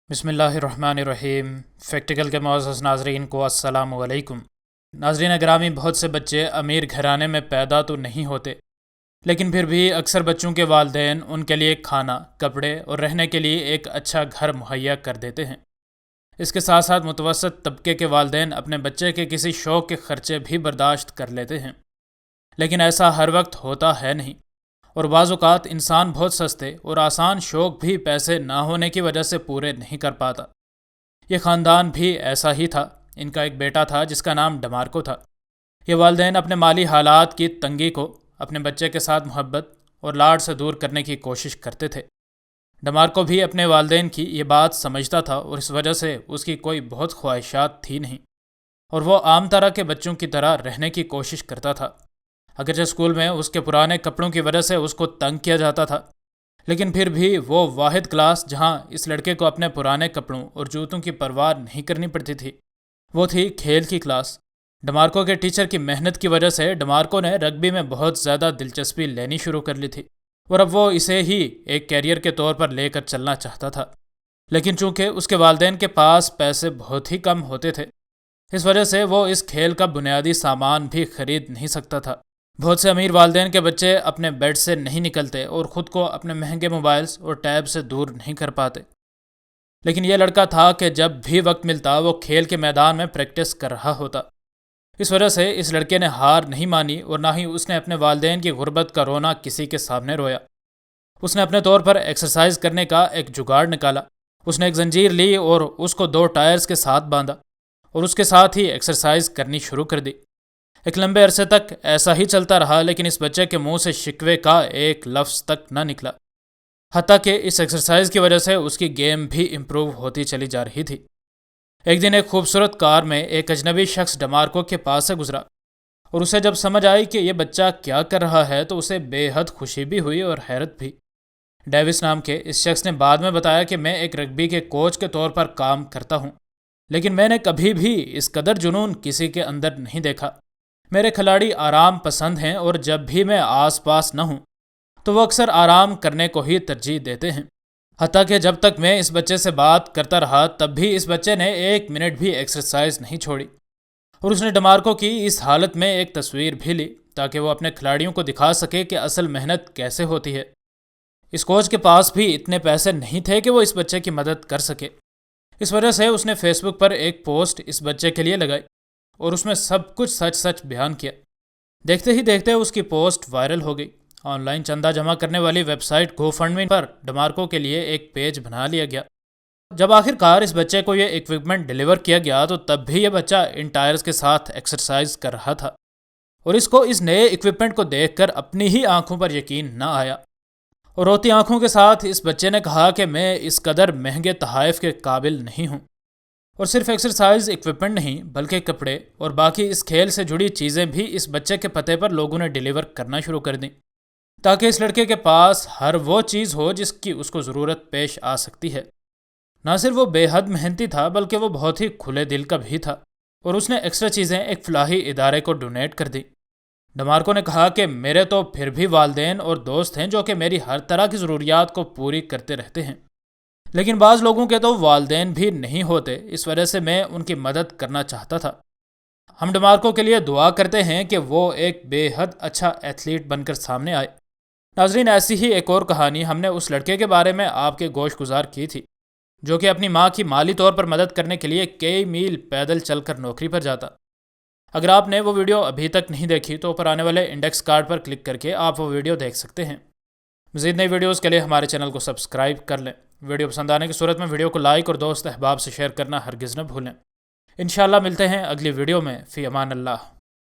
بسم اللہ الرحمن الرحیم۔ فیکٹیکل کے معزز ناظرین کو السلام علیکم۔ ناظرین گرامی، بہت سے بچے امیر گھرانے میں پیدا تو نہیں ہوتے، لیکن پھر بھی اکثر بچوں کے والدین ان کے لیے کھانا، کپڑے اور رہنے کے لیے ایک اچھا گھر مہیا کر دیتے ہیں۔ اس کے ساتھ ساتھ متوسط طبقے کے والدین اپنے بچے کے کسی شوق کے خرچے بھی برداشت کر لیتے ہیں، لیکن ایسا ہر وقت ہوتا ہے نہیں، اور بعض اوقات انسان بہت سستے اور آسان شوق بھی پیسے نہ ہونے کی وجہ سے پورے نہیں کر پاتا۔ یہ خاندان بھی ایسا ہی تھا۔ ان کا ایک بیٹا تھا جس کا نام ڈمارکو تھا۔ یہ والدین اپنے مالی حالات کی تنگی کو اپنے بچے کے ساتھ محبت اور لاڈ سے دور کرنے کی کوشش کرتے تھے۔ ڈمارکو بھی اپنے والدین کی یہ بات سمجھتا تھا، اور اس وجہ سے اس کی کوئی بہت خواہشات تھی نہیں، اور وہ عام طرح کے بچوں کی طرح رہنے کی کوشش کرتا تھا۔ اگرچہ اسکول میں اس کے پرانے کپڑوں کی وجہ سے اس کو تنگ کیا جاتا تھا، لیکن پھر بھی وہ واحد کلاس جہاں اس لڑکے کو اپنے پرانے کپڑوں اور جوتوں کی پرواہ نہیں کرنی پڑتی تھی، وہ تھی کھیل کی کلاس۔ ڈمارکو کے ٹیچر کی محنت کی وجہ سے ڈمارکو نے رگبی میں بہت زیادہ دلچسپی لینی شروع کر لی تھی، اور اب وہ اسے ہی ایک کیریئر کے طور پر لے کر چلنا چاہتا تھا۔ لیکن چونکہ اس کے والدین کے پاس پیسے بہت ہی کم ہوتے تھے، اس وجہ سے وہ اس کھیل کا بنیادی سامان بھی خرید نہیں سکتا تھا۔ بہت سے امیر والدین کے بچے اپنے بیڈ سے نہیں نکلتے اور خود کو اپنے مہنگے موبائلز اور ٹیب سے دور نہیں کر پاتے، لیکن یہ لڑکا تھا کہ جب بھی وقت ملتا وہ کھیل کے میدان میں پریکٹس کر رہا ہوتا۔ اس وجہ سے اس لڑکے نے ہار نہیں مانی، اور نہ ہی اس نے اپنے والدین کی غربت کا رونا کسی کے سامنے رویا۔ اس نے اپنے طور پر ایکسرسائز کرنے کا ایک جگاڑ نکالا۔ اس نے ایک زنجیر لی اور اس کو 2 ٹائرز کے ساتھ باندھا، اور اس کے ساتھ ہی ایکسرسائز کرنی شروع کر دی۔ ایک لمبے عرصے تک ایسا ہی چلتا رہا، لیکن اس بچے کے منہ سے شکوے کا ایک لفظ تک نہ نکلا، حتیٰ کہ اس ایکسرسائز کی وجہ سے اس کی گیم بھی امپروو ہوتی چلی جا رہی تھی۔ ایک دن ایک خوبصورت کار میں ایک اجنبی شخص ڈمارکو کے پاس سے گزرا، اور اسے جب سمجھ آئی کہ یہ بچہ کیا کر رہا ہے تو اسے بے حد خوشی بھی ہوئی اور حیرت بھی۔ ڈیوس نام کے اس شخص نے بعد میں بتایا کہ میں ایک رگبی کے کوچ کے طور پر کام کرتا ہوں، لیکن میں نے کبھی بھی اس قدر جنون کسی کے اندر نہیں دیکھا۔ میرے کھلاڑی آرام پسند ہیں، اور جب بھی میں آس پاس نہ ہوں تو وہ اکثر آرام کرنے کو ہی ترجیح دیتے ہیں۔ حتیٰ کہ جب تک میں اس بچے سے بات کرتا رہا تب بھی اس بچے نے 1 منٹ بھی ایکسرسائز نہیں چھوڑی، اور اس نے ڈمارکو کی اس حالت میں ایک تصویر بھی لی تاکہ وہ اپنے کھلاڑیوں کو دکھا سکے کہ اصل محنت کیسے ہوتی ہے۔ اس کوچ کے پاس بھی اتنے پیسے نہیں تھے کہ وہ اس بچے کی مدد کر سکے۔ اس وجہ سے اس نے فیس بک پر ایک پوسٹ اس بچے کے لیے لگائی، اور اس میں سب کچھ سچ بیان کیا۔ دیکھتے ہی دیکھتے اس کی پوسٹ وائرل ہو گئی۔ آن لائن چندہ جمع کرنے والی ویب سائٹ گو فنڈ می پر ڈمارکو کے لیے ایک پیج بنا لیا گیا۔ جب آخر کار اس بچے کو یہ اکوپمنٹ ڈیلیور کیا گیا تو تب بھی یہ بچہ ان ٹائرز کے ساتھ ایکسرسائز کر رہا تھا، اور اس کو اس نئے اکوپمنٹ کو دیکھ کر اپنی ہی آنکھوں پر یقین نہ آیا، اور روتی آنکھوں کے ساتھ اس بچے نے کہا کہ میں اس قدر مہنگے تحائف کے قابل نہیں ہوں۔ اور صرف ایکسرسائز اکوپمنٹ نہیں بلکہ کپڑے اور باقی اس کھیل سے جڑی چیزیں بھی اس بچے کے پتے پر لوگوں نے ڈیلیور کرنا شروع کر دیں، تاکہ اس لڑکے کے پاس ہر وہ چیز ہو جس کی اس کو ضرورت پیش آ سکتی ہے۔ نہ صرف وہ بے حد محنتی تھا بلکہ وہ بہت ہی کھلے دل کا بھی تھا، اور اس نے ایکسٹرا چیزیں ایک فلاحی ادارے کو ڈونیٹ کر دی۔ ڈمارکو نے کہا کہ میرے تو پھر بھی والدین اور دوست ہیں جو کہ میری ہر طرح کی ضروریات کو پوری کرتے رہتے ہیں، لیکن بعض لوگوں کے تو والدین بھی نہیں ہوتے، اس وجہ سے میں ان کی مدد کرنا چاہتا تھا۔ ہم ڈمارکو کے لیے دعا کرتے ہیں کہ وہ ایک بے حد اچھا ایتھلیٹ بن کر سامنے آئے۔ ناظرین، ایسی ہی ایک اور کہانی ہم نے اس لڑکے کے بارے میں آپ کے گوش گزار کی تھی جو کہ اپنی ماں کی مالی طور پر مدد کرنے کے لیے کئی میل پیدل چل کر نوکری پر جاتا۔ اگر آپ نے وہ ویڈیو ابھی تک نہیں دیکھی تو اوپر آنے والے انڈیکس کارڈ پر کلک کر کے آپ وہ ویڈیو دیکھ سکتے ہیں۔ مزید نئی ویڈیوز کے لیے ہمارے چینل کو سبسکرائب کر لیں۔ ویڈیو پسند آنے کی صورت میں ویڈیو کو لائک اور دوست احباب سے شیئر کرنا ہرگز نہ بھولیں۔ انشاءاللہ ملتے ہیں اگلی ویڈیو میں۔ فی امان اللہ۔